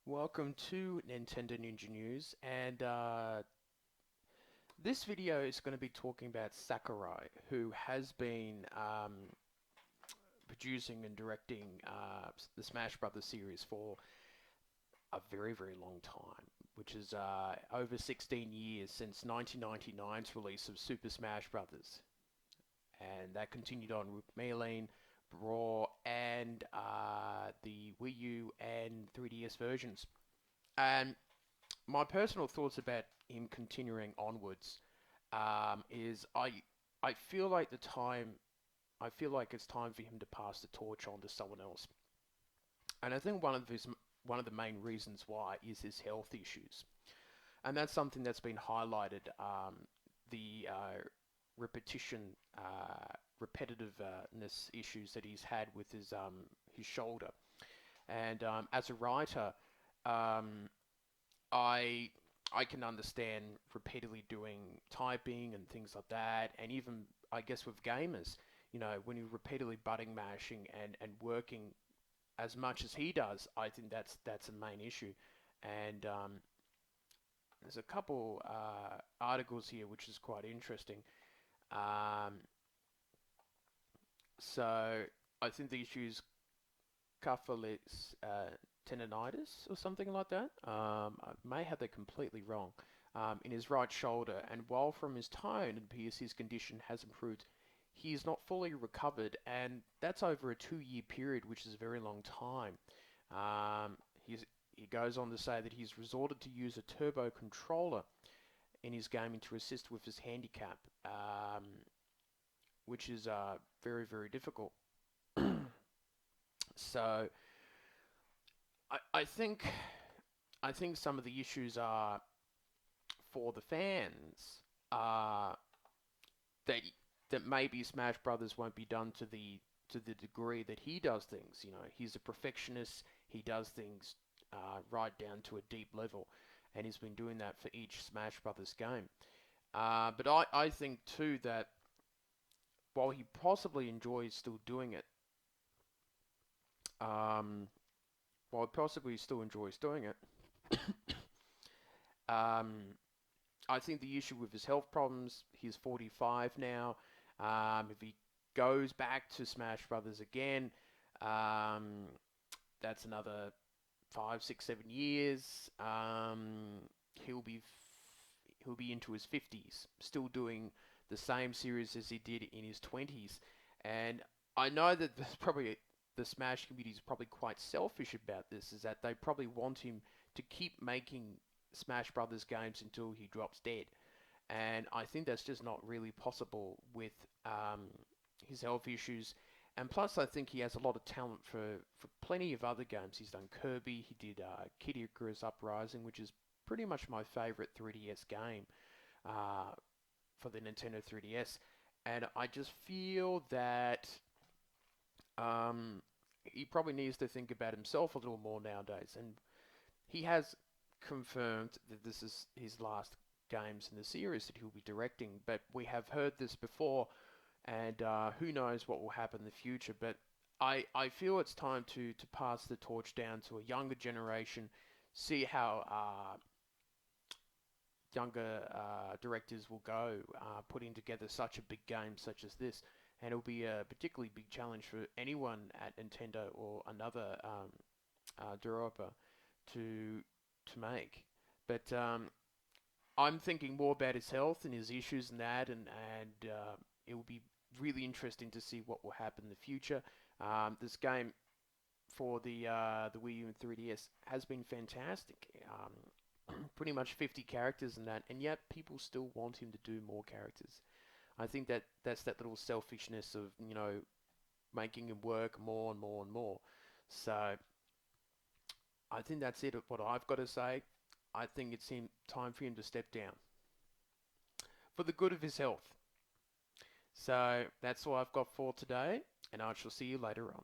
Welcome to Nintendo Ninja News, and this video is going to be talking about Sakurai, who has been producing and directing the Smash Brothers series for a very, very long time, which is over 16 years since 1999's release of Super Smash Brothers, and that continued on with Melee, Brawl, and the Wii U and 3DS versions. And my personal thoughts about him continuing onwards is I feel like it's time for him to pass the torch on to someone else, and I think one of the main reasons why is his health issues, and that's something that's been highlighted. The repetition, repetitiveness issues that he's had with his shoulder, and as a writer, um, I I can understand repeatedly doing typing and things like that, and even I guess with gamers, when you're repeatedly button mashing and working as much as he does, I think that's a main issue. And there's a couple articles here which is quite interesting. Um, so I think the issue is Cufflinks tendonitis or something like that. I may have that completely wrong. In his right shoulder, and while from his tone it appears his condition has improved, he is not fully recovered, and that's over a 2 year period, which is a very long time. Um, he goes on to say that he's resorted to use a turbo controller in his gaming to assist with his handicap, which is very, very difficult. So I I think some of the issues are for the fans uh, that maybe Smash Brothers won't be done to the degree that he does things. He's a perfectionist. He does things right down to a deep level, and he's been doing that for each Smash Brothers game. But I think too that while he possibly enjoys still doing it, um, while he possibly still enjoys doing it, um, I think the issue with his health problems, he's 45 now. If he goes back to Smash Brothers again, um, that's another 5, 6, 7 years. He'll be he'll be into his 50s, still doing the same series as he did in his 20s. And I know that there's probably the Smash community is probably quite selfish about this, is that they probably want him to keep making Smash Brothers games until he drops dead. And I think that's just not really possible with his health issues. And plus, I think he has a lot of talent for plenty of other games. He's done Kirby, he did Kid Icarus Uprising, which is pretty much my favorite 3DS game uh, for the Nintendo 3DS. And I just feel that um, he probably needs to think about himself a little more nowadays. And he has confirmed that this is his last games in the series that he'll be directing, but we have heard this before, and who knows what will happen in the future. But I feel it's time to pass the torch down to a younger generation, see how younger directors will go putting together such a big game such as this. And it'll be a particularly big challenge for anyone at Nintendo or another developer to make. But I'm thinking more about his health and his issues and that, and it will be really interesting to see what will happen in the future. This game for the Wii U and 3DS has been fantastic. Pretty much 50 characters in that, and yet people still want him to do more characters. I think that's that little selfishness of making him work more and more and more. So I think that's it. What I've got to say. I think it's time for him to step down for the good of his health. So that's all I've got for today, and I shall see you later on.